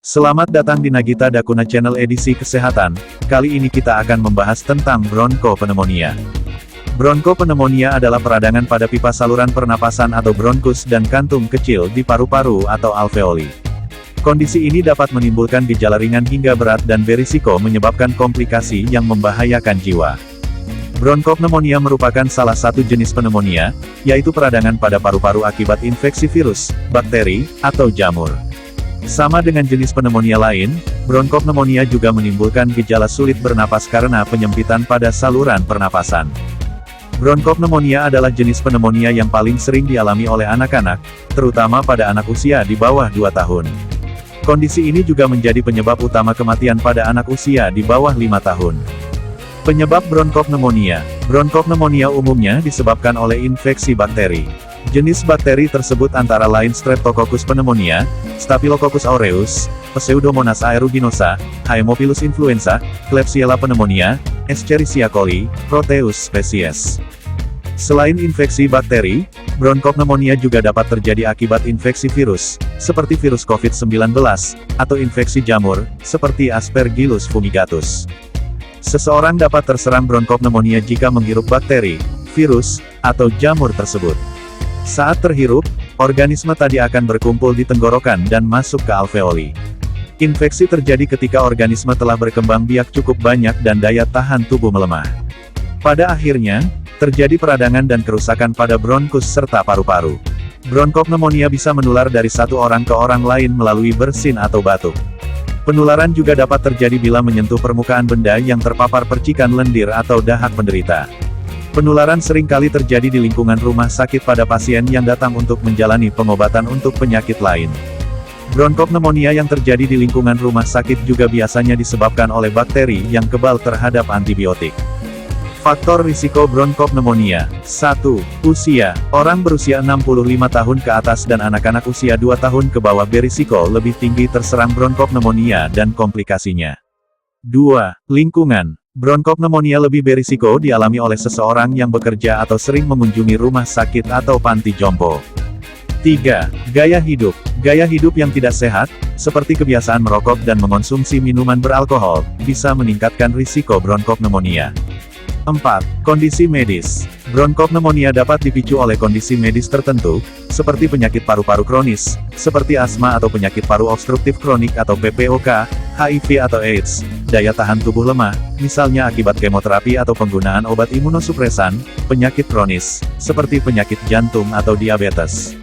Selamat datang di Nagita Dakuna Channel edisi kesehatan. Kali ini kita akan membahas tentang bronkopneumonia. Bronkopneumonia adalah peradangan pada pipa saluran pernapasan atau bronkus dan kantung kecil di paru-paru atau alveoli. Kondisi ini dapat menimbulkan gejala ringan hingga berat dan berisiko menyebabkan komplikasi yang membahayakan jiwa. Bronkopneumonia merupakan salah satu jenis pneumonia, yaitu peradangan pada paru-paru akibat infeksi virus, bakteri, atau jamur. Sama dengan jenis pneumonia lain, bronkopneumonia juga menimbulkan gejala sulit bernapas karena penyempitan pada saluran pernapasan. Bronkopneumonia adalah jenis pneumonia yang paling sering dialami oleh anak-anak, terutama pada anak usia di bawah 2 tahun. Kondisi ini juga menjadi penyebab utama kematian pada anak usia di bawah 5 tahun. Penyebab bronkopneumonia. Bronkopneumonia umumnya disebabkan oleh infeksi bakteri. Jenis bakteri tersebut antara lain Streptococcus pneumonia, Staphylococcus aureus, Pseudomonas aeruginosa, Haemophilus influenza, Klebsiella pneumonia, Escherichia coli, Proteus species. Selain infeksi bakteri, bronkopneumonia juga dapat terjadi akibat infeksi virus, seperti virus COVID-19, atau infeksi jamur, seperti Aspergillus fumigatus. Seseorang dapat terserang bronkopneumonia jika menghirup bakteri, virus, atau jamur tersebut. Saat terhirup, organisme tadi akan berkumpul di tenggorokan dan masuk ke alveoli. Infeksi terjadi ketika organisme telah berkembang biak cukup banyak dan daya tahan tubuh melemah. Pada akhirnya, terjadi peradangan dan kerusakan pada bronkus serta paru-paru. Bronkopneumonia bisa menular dari satu orang ke orang lain melalui bersin atau batuk. Penularan juga dapat terjadi bila menyentuh permukaan benda yang terpapar percikan lendir atau dahak penderita. Penularan seringkali terjadi di lingkungan rumah sakit pada pasien yang datang untuk menjalani pengobatan untuk penyakit lain. Bronkopneumonia yang terjadi di lingkungan rumah sakit juga biasanya disebabkan oleh bakteri yang kebal terhadap antibiotik. Faktor risiko bronkopneumonia. 1. Usia. Orang berusia 65 tahun ke atas dan anak-anak usia 2 tahun ke bawah berisiko lebih tinggi terserang bronkopneumonia dan komplikasinya. 2. Lingkungan. Bronkopneumonia lebih berisiko dialami oleh seseorang yang bekerja atau sering mengunjungi rumah sakit atau panti jompo. 3. Gaya hidup. Gaya hidup yang tidak sehat, seperti kebiasaan merokok dan mengonsumsi minuman beralkohol, bisa meningkatkan risiko bronkopneumonia. 4. Kondisi medis. Bronkopneumonia dapat dipicu oleh kondisi medis tertentu, seperti penyakit paru-paru kronis, seperti asma atau penyakit paru obstruktif kronik atau PPOK, HIV atau AIDS, daya tahan tubuh lemah, misalnya akibat kemoterapi atau penggunaan obat imunosupresan, penyakit kronis, seperti penyakit jantung atau diabetes.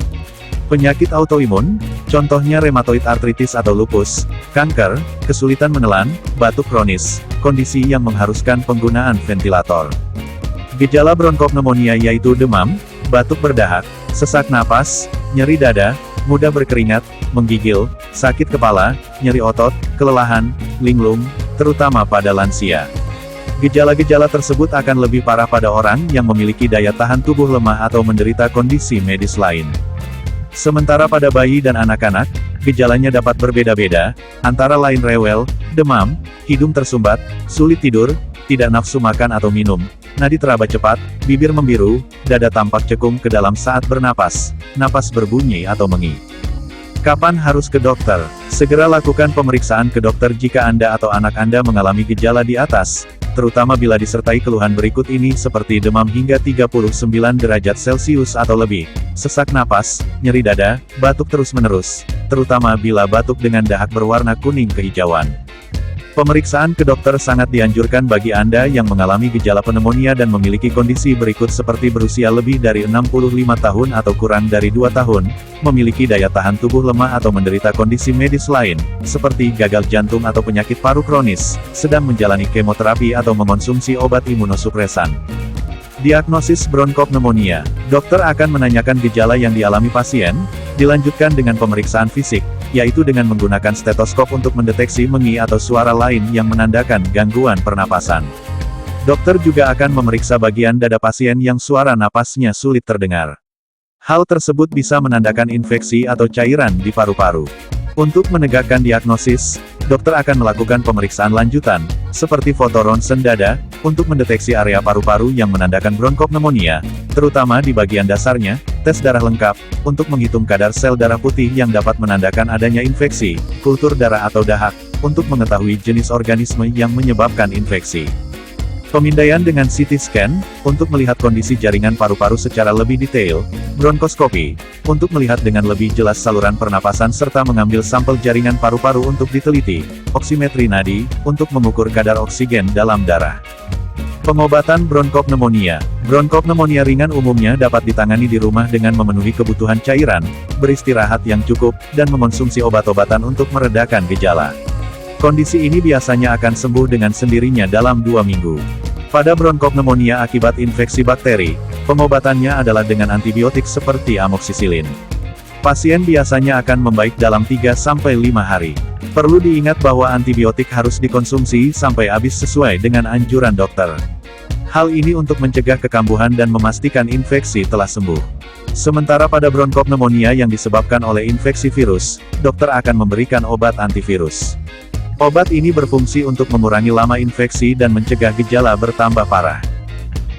Penyakit autoimun, contohnya rheumatoid arthritis atau lupus, kanker, kesulitan menelan, batuk kronis, kondisi yang mengharuskan penggunaan ventilator. Gejala bronkopneumonia yaitu demam, batuk berdahak, sesak napas, nyeri dada, mudah berkeringat, menggigil, sakit kepala, nyeri otot, kelelahan, linglung, terutama pada lansia. Gejala-gejala tersebut akan lebih parah pada orang yang memiliki daya tahan tubuh lemah atau menderita kondisi medis lain. Sementara pada bayi dan anak-anak, gejalanya dapat berbeda-beda, antara lain rewel, demam, hidung tersumbat, sulit tidur, tidak nafsu makan atau minum, nadi teraba cepat, bibir membiru, dada tampak cekung ke dalam saat bernapas, napas berbunyi atau mengi. Kapan harus ke dokter? Segera lakukan pemeriksaan ke dokter jika Anda atau anak Anda mengalami gejala di atas, terutama bila disertai keluhan berikut ini seperti demam hingga 39 derajat Celcius atau lebih, sesak napas, nyeri dada, batuk terus-menerus, terutama bila batuk dengan dahak berwarna kuning kehijauan. Pemeriksaan ke dokter sangat dianjurkan bagi Anda yang mengalami gejala pneumonia dan memiliki kondisi berikut seperti berusia lebih dari 65 tahun atau kurang dari 2 tahun, memiliki daya tahan tubuh lemah atau menderita kondisi medis lain, seperti gagal jantung atau penyakit paru kronis, sedang menjalani kemoterapi atau mengonsumsi obat imunosupresan. Diagnosis bronkopneumonia. Dokter akan menanyakan gejala yang dialami pasien, dilanjutkan dengan pemeriksaan fisik, yaitu dengan menggunakan stetoskop untuk mendeteksi mengi atau suara lain yang menandakan gangguan pernapasan. Dokter juga akan memeriksa bagian dada pasien yang suara napasnya sulit terdengar. Hal tersebut bisa menandakan infeksi atau cairan di paru-paru. Untuk menegakkan diagnosis, dokter akan melakukan pemeriksaan lanjutan, seperti foto ronsen dada, untuk mendeteksi area paru-paru yang menandakan bronkopneumonia, terutama di bagian dasarnya, tes darah lengkap, untuk menghitung kadar sel darah putih yang dapat menandakan adanya infeksi, kultur darah atau dahak, untuk mengetahui jenis organisme yang menyebabkan infeksi. Pemindaian dengan CT scan, untuk melihat kondisi jaringan paru-paru secara lebih detail, bronkoskopi, untuk melihat dengan lebih jelas saluran pernapasan serta mengambil sampel jaringan paru-paru untuk diteliti, oksimetri nadi, untuk mengukur kadar oksigen dalam darah. Pengobatan bronkopneumonia. Bronkopneumonia ringan umumnya dapat ditangani di rumah dengan memenuhi kebutuhan cairan, beristirahat yang cukup, dan mengonsumsi obat-obatan untuk meredakan gejala. Kondisi ini biasanya akan sembuh dengan sendirinya dalam 2 minggu. Pada bronkopneumonia akibat infeksi bakteri, pengobatannya adalah dengan antibiotik seperti amoksisilin. Pasien biasanya akan membaik dalam 3-5 hari. Perlu diingat bahwa antibiotik harus dikonsumsi sampai habis sesuai dengan anjuran dokter. Hal ini untuk mencegah kekambuhan dan memastikan infeksi telah sembuh. Sementara pada bronkopneumonia yang disebabkan oleh infeksi virus, dokter akan memberikan obat antivirus. Obat ini berfungsi untuk mengurangi lama infeksi dan mencegah gejala bertambah parah.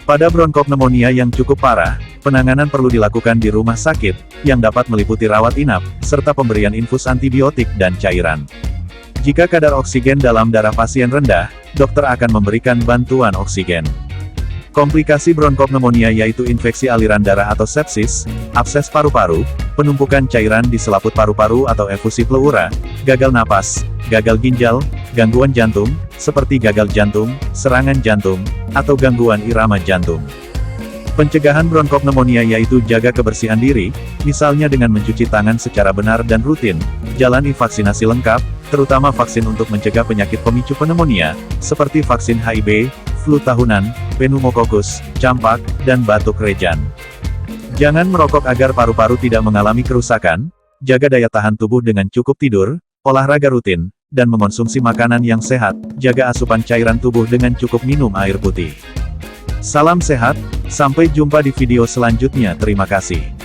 Pada bronkopneumonia yang cukup parah, penanganan perlu dilakukan di rumah sakit, yang dapat meliputi rawat inap, serta pemberian infus antibiotik dan cairan. Jika kadar oksigen dalam darah pasien rendah, dokter akan memberikan bantuan oksigen. Komplikasi bronkopneumonia yaitu infeksi aliran darah atau sepsis, abses paru-paru, penumpukan cairan di selaput paru-paru atau efusi pleura, gagal napas, gagal ginjal, gangguan jantung, seperti gagal jantung, serangan jantung, atau gangguan irama jantung. Pencegahan bronkopneumonia yaitu jaga kebersihan diri, misalnya dengan mencuci tangan secara benar dan rutin, jalani vaksinasi lengkap, terutama vaksin untuk mencegah penyakit pemicu pneumonia, seperti vaksin HIV, flu tahunan, pneumokokus, campak, dan batuk rejan. Jangan merokok agar paru-paru tidak mengalami kerusakan, jaga daya tahan tubuh dengan cukup tidur, olahraga rutin, dan mengonsumsi makanan yang sehat, jaga asupan cairan tubuh dengan cukup minum air putih. Salam sehat, sampai jumpa di video selanjutnya. Terima kasih.